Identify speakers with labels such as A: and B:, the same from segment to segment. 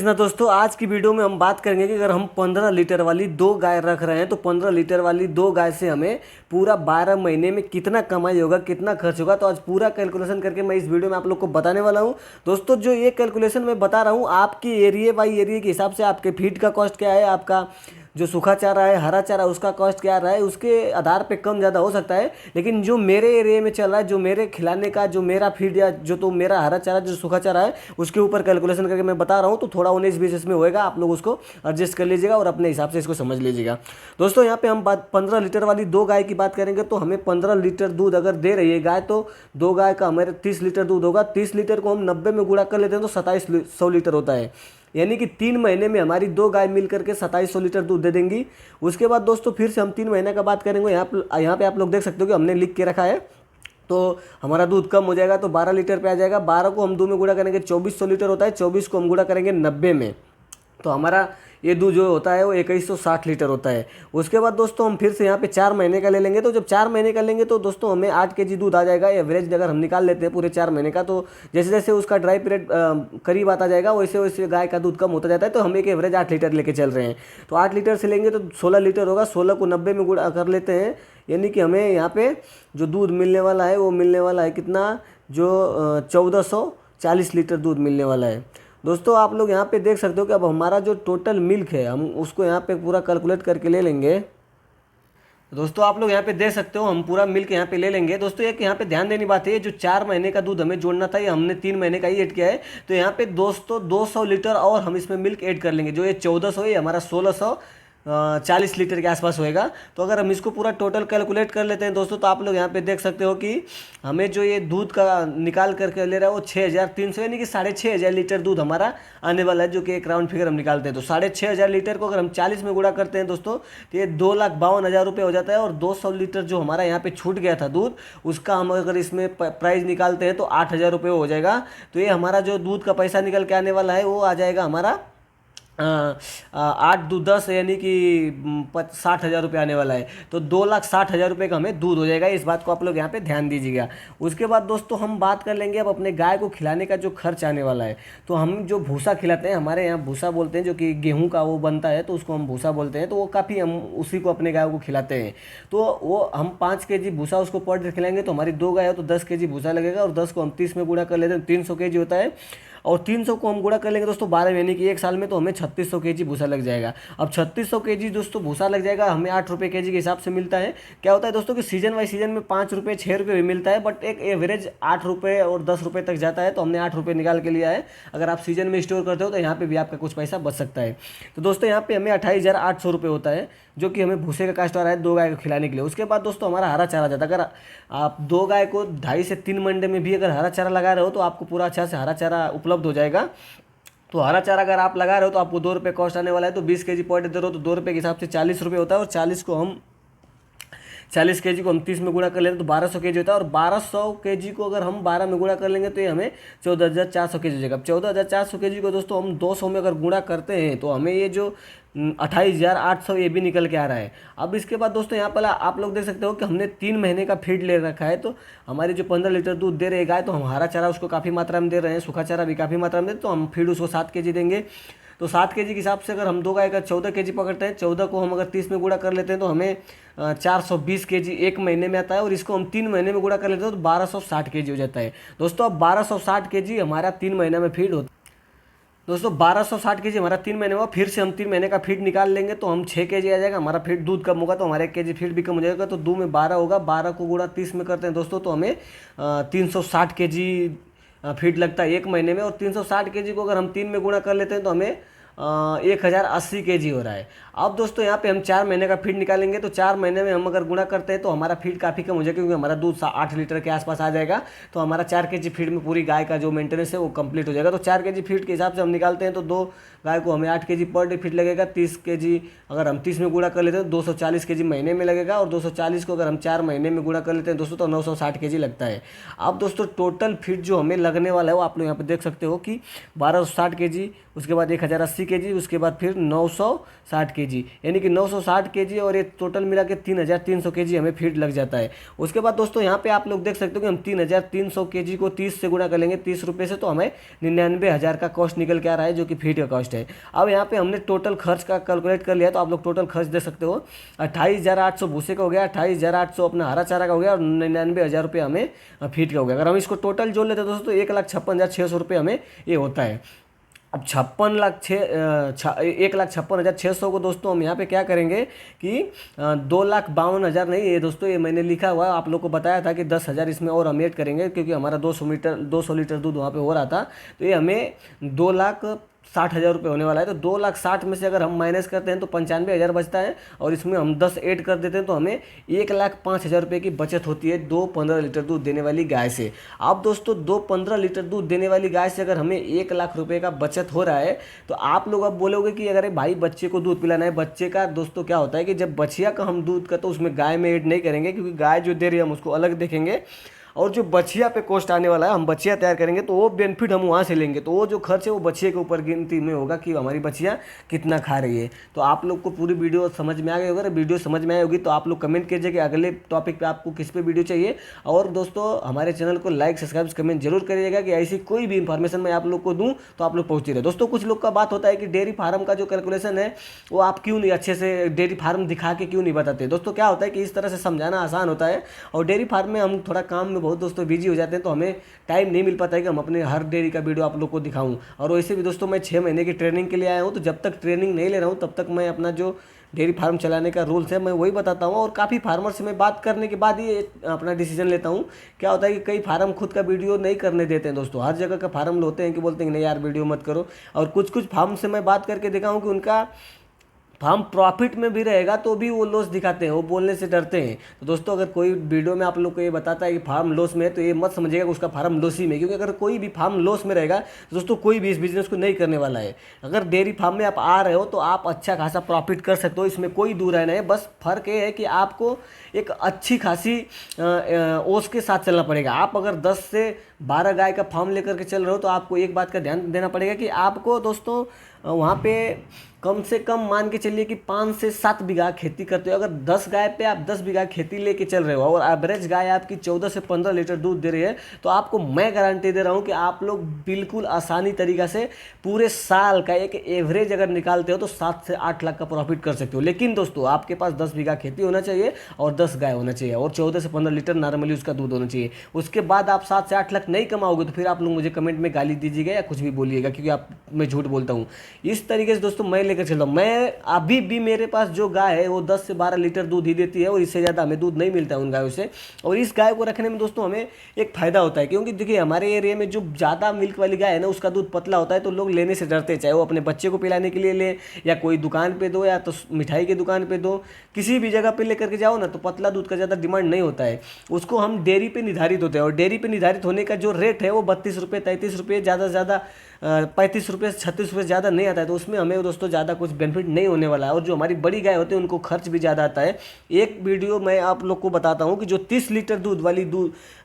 A: ना दोस्तों, आज की वीडियो में हम बात करेंगे कि अगर हम 15 लीटर वाली दो गाय रख रहे हैं तो 15 लीटर वाली दो गाय से हमें पूरा 12 महीने में कितना कमाई होगा, कितना खर्च होगा। तो आज पूरा कैलकुलेशन करके मैं इस वीडियो में आप लोग को बताने वाला हूं। दोस्तों, जो ये कैलकुलेशन मैं बता रहा हूं, आपकी एरिया बाई एरिया के हिसाब से आपके फीड का कॉस्ट क्या है, आपका जो सूखा चारा है, हरा चारा, उसका कॉस्ट क्या रहा है, उसके आधार पे कम ज़्यादा हो सकता है। लेकिन जो मेरे एरिया में चल रहा है, जो मेरे खिलाने का, जो मेरा फीड या जो तो मेरा हरा चारा, जो सूखा चारा है, उसके ऊपर कैलकुलेशन करके मैं बता रहा हूँ। तो थोड़ा 19-20 इसमें होएगा, आप लोग उसको एडजस्ट कर लीजिएगा और अपने हिसाब से इसको समझ लीजिएगा। दोस्तों, यहाँ पे हम 15 लीटर वाली दो गाय की बात करेंगे तो हमें 15 लीटर दूध अगर दे रही है गाय, तो दो गाय का हमारे 30 लीटर दूध होगा। 30 लीटर को हम 90 में गुणा कर लेते हैं तो 2700 लीटर होता है। यानी कि 3 महीने में हमारी दो गाय मिल करके 2700 लीटर दूध दे देंगी। उसके बाद दोस्तों फिर से हम 3 महीने का बात करेंगे। यहाँ पे आप लोग देख सकते हो कि हमने लिख के रखा है। तो हमारा दूध कम हो जाएगा तो 12 लीटर पे आ जाएगा। 12 को हम 2 में गुणा करेंगे 2400 लीटर होता है। 24 को हम गुणा करेंगे 90 में, तो हमारा ये दूध जो होता है वो 2160 लीटर होता है। उसके बाद दोस्तों हम फिर से यहाँ पे 4 महीने का ले लेंगे। तो जब 4 महीने का लेंगे तो दोस्तों हमें 8 केजी दूध आ जाएगा एवरेज। अगर हम निकाल लेते हैं पूरे 4 महीने का, तो जैसे जैसे उसका ड्राई पीरियड करीब आता जाएगा वैसे वैसे गाय का दूध कम होता जाता है। तो हम एक एवरेज 8 लीटर लेके चल रहे हैं। तो 8 लीटर से लेंगे तो 16 लीटर होगा। 16 को 90 में गुणा कर लेते हैं, यानी कि हमें यहाँ पे जो दूध मिलने वाला है वो मिलने वाला है कितना, जो 1440 लीटर दूध मिलने वाला है। दोस्तों, आप लोग यहाँ पे देख सकते हो कि अब हमारा जो टोटल मिल्क है हम उसको यहाँ पे पूरा कैलकुलेट करके ले लेंगे। दोस्तों, आप लोग यहाँ पे देख सकते हो हम पूरा मिल्क यहाँ पे ले लेंगे। दोस्तों, एक यहाँ पे ध्यान देनी बात है, जो 4 महीने का दूध हमें जोड़ना था ये हमने 3 महीने का ही ऐड किया है। तो यहाँ पे दोस्तों 200 लीटर और हम इसमें मिल्क ऐड कर लेंगे। जो ये 1400 है, हमारा 1640 लीटर के आसपास होएगा। तो अगर हम इसको पूरा टोटल कैलकुलेट कर लेते हैं दोस्तों, तो आप लोग यहाँ पे देख सकते हो कि हमें जो ये दूध का निकाल करके ले रहा है वो 6300, यानी कि 6500 लीटर दूध हमारा आने वाला है। जो कि एक राउंड फिगर हम निकालते हैं तो 6500 लीटर को अगर हम 40 में गुणा करते हैं दोस्तों, तो ये 2,52,000 रुपये हो जाता है। और 200 लीटर जो हमारा यहाँ पे छूट गया था दूध, उसका हम अगर इसमें प्राइस निकालते हैं तो 8000 रुपये हो जाएगा। तो ये हमारा जो दूध का पैसा निकल के आने वाला है वो आ जाएगा हमारा 8×2=10, यानी कि 60,000 रुपये आने वाला है। तो 2,60,000 रुपये का हमें दूध हो जाएगा। इस बात को आप लोग यहाँ पे ध्यान दीजिएगा। उसके बाद दोस्तों हम बात कर लेंगे अब अपने गाय को खिलाने का जो खर्च आने वाला है। तो हम जो भूसा खिलाते हैं, हमारे यहाँ भूसा बोलते हैं, जो कि गेहूँ का वो बनता है, तो उसको हम भूसा बोलते हैं। तो वो काफ़ी हम उसी को अपने गाय को खिलाते हैं। तो वो हम 5 केजी भूसा उसको पर डे खिलाएंगे तो हमारी दो गाय हो तो 10 केजी भूसा लगेगा। और 10 को हम 30 में गुणा कर लेते हैं 300 केजी होता है। और 300 को हम गुणा कर लेंगे दोस्तों 12, यानी कि एक साल में, तो हमें 3600 केजी भूसा लग जाएगा। अब 3600 केजी दोस्तों भूसा लग जाएगा, हमें 8 रुपये केजी के हिसाब से मिलता है। क्या होता है दोस्तों कि सीजन वाइज सीजन में 5 रुपये 6 रुपये भी मिलता है, बट एक एवरेज 8 रुपये और 10 रुपये तक जाता है। तो हमने 8 रुपये निकाल के लिया है। अगर आप सीजन में स्टोर करते हो तो यहाँ पे भी आपका कुछ पैसा बच सकता है। तो दोस्तों यहाँ पे हमें 28,800 रुपये होता है, जो कि हमें भूसे का कास्ट आ रहा है दो गाय को खिलाने के लिए। उसके बाद दोस्तों हमारा हरा चारा जाता है। अगर आप दो गाय को 2.5 से 3 मंडे में भी अगर हरा चारा लगा रहे हो तो आपको पूरा अच्छा से हरा चारा उपलब्ध हो जाएगा। तो हरा चारा अगर आप लगा रहे हो तो आपको 2 रुपये कॉस्ट आने वाला है। तो 20 केजी पर डे दे रहे हो तो 2 रुपये के हिसाब से 40 रुपये होता है। और 40 केजी को हम 30 में गुणा कर लेते हैं तो 1200 केजी होता है। और 1200 केजी को अगर हम 12 में गुणा कर लेंगे तो ये हमें 14,400 केजी हो जाएगा। 14,400 केजी को दोस्तों हम 200 में अगर गुणा करते हैं तो हमें ये जो 28,800 ये भी निकल के आ रहा है। अब इसके बाद दोस्तों यहाँ पर आप लोग देख सकते हो कि हमने 3 महीने का फीड ले रखा है। तो हमारी जो 15 लीटर दूध दे रहे गाय, तो हम हरा चारा उसको काफ़ी मात्रा में दे रहे हैं, सूखा चारा भी काफ़ी मात्रा में दे, तो हम फीड उसको 7 केजी देंगे। तो 7 केजी के हिसाब से अगर हम दो गाय का 14 केजी पकड़ते हैं, 14 को हम अगर 30 में गुणा कर लेते हैं तो हमें 420 केजी एक महीने में आता है। और इसको हम 3 महीने में गुणा कर लेते हैं तो 1260 केजी हो जाता है। दोस्तों अब 1260 केजी हमारा 3 महीने में फीड होता है। दोस्तों 1260 केजी हमारा 3 महीने हुआ। फिर से हम 3 महीने का फीड निकाल लेंगे तो हम 6 केजी आ जाएगा। हमारा फीड दूध कम होगा तो हमारा 1 केजी फीड भी कम हो जाएगा। तो 2 में 12 होगा। 12 को गुणा 30 में करते हैं दोस्तों तो हमें 360 केजी फीड लगता है एक महीने में। और 360 केजी को अगर हम 3 में गुणा कर लेते हैं तो हमें 1080 केजी हो रहा है। अब दोस्तों यहाँ पे हम 4 महीने का फीड निकालेंगे तो 4 महीने में हम अगर गुणा करते हैं तो हमारा फीड काफ़ी कम हो जाएगा, क्योंकि हमारा दूध 8 लीटर के आसपास आ जाएगा। तो हमारा 4 केजी फीड में पूरी गाय का जो मेंटेनेंस है वो कंप्लीट हो जाएगा। तो 4 केजी फीड के हिसाब से हम निकालते हैं तो दो गाय को हमें 8 केजी पर डे फीड लगेगा। 30 केजी अगर हम 30 में गुणा कर लेते हैं तो 240 केजी महीने में लगेगा। और 240 को अगर हम 4 महीने में गुणा कर लेते हैं दोस्तों तो 960 केजी लगता है। अब दोस्तों टोटल फीड जो हमें लगने वाला है वो आप लोग यहाँ पर देख सकते हो कि 1260 केजी, उसके बाद 1080 kg, उसके बाद फिर 960 kg, यानी कि 960 kg और ये टोटल मिला के 3300 kg हमें फीड लग जाता है। उसके बाद दोस्तों यहाँ पे आप लोग देख सकते हो कि हम 3300 kg को 30 से गुणा कर लेंगे 30 रुपये से, तो हमें 99,000 का कॉस्ट निकल के आ रहा है, जो कि फीड का कॉस्ट है। अब यहाँ पे हमने टोटल खर्च का कैलकुलेट कर लिया, तो आप लोग टोटल खर्च दे सकते हो। 28,800 भूसे का हो गया, 28,800 अपना हरा चारा का हो गया और 99,000 रुपये हमें फीड का हो गया। अगर हम इसको टोटल जोड़ लेते हैं दोस्तों तो 1,56,600 रुपये हमें ये होता है। अब 1,56,600 को दोस्तों हम यहाँ पे क्या करेंगे कि 2,52,000 नहीं, ये दोस्तों ये मैंने लिखा हुआ, आप लोग को बताया था कि 10,000 इसमें और हम ऐड करेंगे, क्योंकि हमारा 200 लीटर दूध वहाँ पे हो रहा था, तो ये हमें 2,60,000 रुपये होने वाला है। तो 2,60,000 में से अगर हम माइनस करते हैं तो 95,000 बचता है, और इसमें हम 10 ऐड कर देते हैं तो हमें 1,05,000 रुपये की बचत होती है 2-15 लीटर दूध देने वाली गाय से। अब दोस्तों 2-15 लीटर दूध देने वाली गाय से अगर हमें 1,00,000 रुपये का बचत हो रहा है, तो आप लोग अब बोलोगे कि अगर भाई बच्चे को दूध पिलाना है, बच्चे का दोस्तों क्या होता है कि जब बछिया का हम दूध का तो उसमें गाय में ऐड नहीं करेंगे, क्योंकि गाय जो दे रही है हम उसको अलग देखेंगे, और जो बछिया पे कॉस्ट आने वाला है, हम बछिया तैयार करेंगे तो वो बेनिफिट हम वहाँ से लेंगे, तो वो जो खर्च है वो बछिए के ऊपर गिनती में होगा कि हमारी बछिया कितना खा रही है। तो आप लोग को पूरी वीडियो समझ में आ गई होगी। अगर वीडियो समझ में आई होगी तो आप लोग कमेंट कीजिए कि अगले टॉपिक पे आपको किस पे वीडियो चाहिए, और दोस्तों हमारे चैनल को लाइक सब्सक्राइब कमेंट जरूर करिएगा कि ऐसी कोई भी इंफॉर्मेशन मैं आप लोग को दूँ तो आप लोग पहुँचती रहे। दोस्तों कुछ लोग का बात होता है कि डेयरी फार्म का जो कैलकुलेशन है वो आप क्यों नहीं अच्छे से डेयरी फार्म दिखा के क्यों नहीं बताते। दोस्तों क्या होता है कि इस तरह से समझाना आसान होता है, और डेयरी फार्म में हम थोड़ा काम में बहुत दोस्तों बिजी हो जाते हैं, तो हमें टाइम नहीं मिल पाता है कि हम अपने हर डेयरी का वीडियो आप लोग को दिखाऊं। और वैसे भी दोस्तों मैं 6 महीने की ट्रेनिंग के लिए आया हूं, तो जब तक ट्रेनिंग नहीं ले रहा हूं तब तक मैं अपना जो डेयरी फार्म चलाने का रूल्स है मैं वही बताता हूं, और काफ़ी फार्मर से मैं बात करने के बाद ही अपना डिसीजन लेता हूं। क्या होता है कि कई फार्म खुद का वीडियो नहीं करने देते हैं दोस्तों, हर जगह का फार्म होते हैं कि बोलते हैं कि नहीं यार वीडियो मत करो, और कुछ फार्म से मैं बात करके देखा हूँ कि उनका फार्म प्रॉफिट में भी रहेगा तो भी वो लॉस दिखाते हैं, वो बोलने से डरते हैं। तो दोस्तों अगर कोई वीडियो में आप लोग को ये बताता है कि फार्म लॉस में है, तो ये मत समझिएगा कि उसका फार्म लॉस ही में, क्योंकि अगर कोई भी फार्म लॉस में रहेगा तो दोस्तों कोई भी इस बिजनेस को नहीं करने वाला है। अगर डेयरी फार्म में आप आ रहे हो तो आप अच्छा खासा प्रॉफिट कर सकते हो, इसमें कोई दूर रहना है। बस फर्क ये है कि आपको एक अच्छी खासी ओस के साथ चलना पड़ेगा। आप अगर 10 से 12 गाय का फार्म लेकर के चल रहे हो तो आपको एक बात का ध्यान देना पड़ेगा कि आपको दोस्तों वहाँ पे कम से कम मान के चलिए कि 5 से 7 बीघा खेती करते हो। अगर 10 गाय पे आप 10 बीघा खेती लेके चल रहे हो और एवरेज गाय आपकी 14 से 15 लीटर दूध दे रही है, तो आपको मैं गारंटी दे रहा हूँ कि आप लोग बिल्कुल आसानी तरीक़ा से पूरे साल का एक एवरेज अगर निकालते हो तो 7 से 8 लाख का प्रॉफिट कर सकते हो। लेकिन दोस्तों आपके पास 10 बीघा खेती होना चाहिए और 10 गाय होना चाहिए और 14 से 15 लीटर नॉर्मली उसका दूध होना चाहिए। उसके बाद आप 7 से 8 लाख नहीं कमाओगे तो फिर आप लोग मुझे कमेंट में गाली दीजिएगा या कुछ भी बोलिएगा, क्योंकि आप मैं झूठ बोलता हूँ। इस तरीके से दोस्तों मैं लेकर चलता हूँ। मैं अभी भी मेरे पास जो गाय है वो 10 से 12 लीटर दूध ही देती है और इससे ज़्यादा हमें दूध नहीं मिलता है उन गायों से। और इस गाय को रखने में दोस्तों हमें एक फ़ायदा होता है, क्योंकि देखिए हमारे एरिया में जो ज़्यादा मिल्क वाली गाय है ना उसका दूध पतला होता है, तो लोग लेने से डरते हैं, चाहे वो अपने बच्चे को पिलाने के लिए ले या कोई दुकान पे दो या तो मिठाई की दुकान पे दो, किसी भी जगह पे लेकर के जाओ ना तो पतला दूध का ज़्यादा डिमांड नहीं होता है। उसको हम डेयरी पे निर्धारित होते हैं और डेयरी पे निर्धारित होने का जो रेट है वो 32 रुपये 33 रुपये, ज़्यादा से ज़्यादा 35 रुपये 36 रुपये ज़्यादा नहीं आता है। तो उसमें हमें दोस्तों ज़्यादा कुछ बेनिफिट नहीं होने वाला है। और जो हमारी बड़ी गाय होती है उनको खर्च भी ज़्यादा आता है। एक वीडियो मैं आप लोग को बताता हूँ कि जो 30 लीटर दूध वाली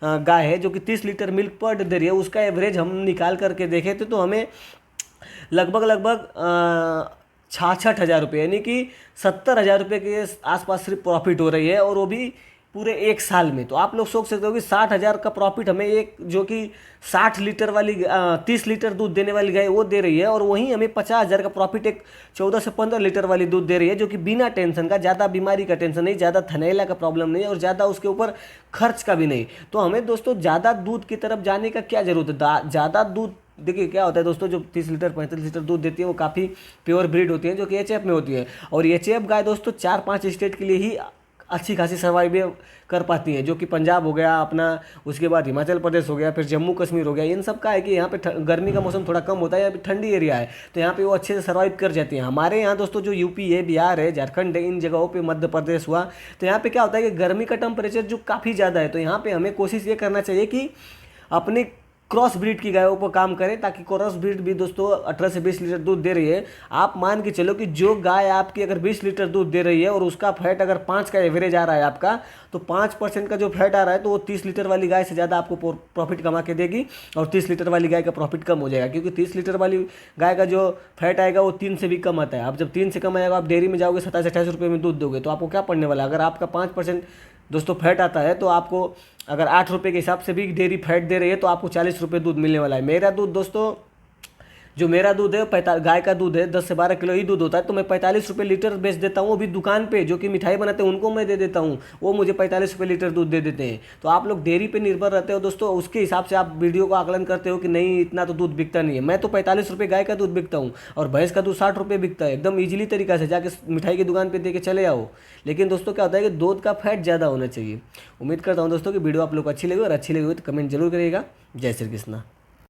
A: गाय है जो कि 30 litre milk per day they रही है, उसका एवरेज हम निकाल करके देखे थे तो हमें लगभग 66,000 रुपये यानी कि 70,000 रुपये के आसपास सिर्फ प्रॉफिट हो रही है, और वो भी पूरे एक साल में। तो आप लोग सोच सकते हो कि 60,000 का प्रॉफिट हमें एक जो कि 60 लीटर वाली 30 लीटर दूध देने वाली गाय वो दे रही है, और वहीं हमें 50,000 का प्रॉफिट एक 14 से 15 लीटर वाली दूध दे रही है, जो कि बिना टेंशन का, ज़्यादा बीमारी का टेंशन नहीं, ज़्यादा थनैला का प्रॉब्लम नहीं और ज़्यादा उसके ऊपर खर्च का भी नहीं। तो हमें दोस्तों ज़्यादा दूध की तरफ जाने का क्या ज़रूरत है। ज़्यादा दूध देखिए क्या होता है दोस्तों, जो 30 लीटर 35 लीटर दूध देती है वो काफ़ी प्योर ब्रीड होती है जो कि एचएफ में होती है, और एचएफ गाय दोस्तों 4-5 स्टेट के लिए ही अच्छी खासी सर्वाइव कर पाती हैं, जो कि पंजाब हो गया अपना, उसके बाद हिमाचल प्रदेश हो गया, फिर जम्मू कश्मीर हो गया। इन सब का है कि यहाँ पे गर्मी का मौसम थोड़ा कम होता है, यहाँ पे ठंडी एरिया है तो यहाँ पे वो अच्छे से सर्वाइव कर जाती हैं। हमारे यहाँ दोस्तों जो यूपी है, बिहार है, झारखंड है, इन जगहों पे मध्य प्रदेश हुआ, तो यहाँ पे क्या होता है कि गर्मी का टेम्परेचर जो काफ़ी ज़्यादा है, तो यहाँ पे हमें कोशिश ये करना चाहिए कि अपने क्रॉस ब्रीड की गायों पर काम करें, ताकि क्रॉस ब्रीड भी दोस्तों 18 से 20 लीटर दूध दे रही है। आप मान के चलो कि जो गाय आपकी अगर 20 लीटर दूध दे रही है और उसका फैट अगर 5 का एवरेज आ रहा है आपका, तो 5% का जो फैट आ रहा है तो वो 30 लीटर वाली गाय से ज़्यादा आपको प्रॉफिट कमा के देगी, और 30 लीटर वाली गाय का प्रॉफिट कम हो जाएगा, क्योंकि 30 लीटर वाली गाय का जो फैट आएगा वो 3 से भी कम आता है। आप जब 3 से कम आएगा, आप डेयरी में जाओगे 27-28 रुपये में दूध दोगे, तो आपको क्या पड़ने वाला है? अगर आपका 5% दोस्तों फैट आता है, तो आपको अगर 8 रुपये के हिसाब से भी डेयरी फैट दे रही है, तो आपको 40 रुपये दूध मिलने वाला है। मेरा दूध दोस्तों, जो मेरा दूध है गाय का दूध है, 10 से 12 किलो ही दूध होता है, तो मैं 45 रुपये लीटर बेच देता हूँ। वो भी दुकान पे जो कि मिठाई बनाते हैं उनको मैं दे देता हूँ, वो मुझे 45 रुपये लीटर दूध दे देते हैं। तो आप लोग डेयरी पे निर्भर रहते हो दोस्तों, उसके हिसाब से आप वीडियो को आकलन करते हो कि नहीं इतना तो दूध बिकता नहीं है। मैं तो 45 रुपये गाय का दूध बिकता हूँ, और भैंस का दूध 60 रुपये बिकता है। एकदम ईजिली तरीका से जाके मिठाई की दुकान पर दे के चले आओ। लेकिन दोस्तों क्या होता है कि दूध का फैट ज़्यादा होना चाहिए। उम्मीद करता हूँ दोस्तों कि वीडियो आप लोग को अच्छी लगी, और अच्छी लगी हो तो कमेंट जरूर करिएगा। जय श्री कृष्णा।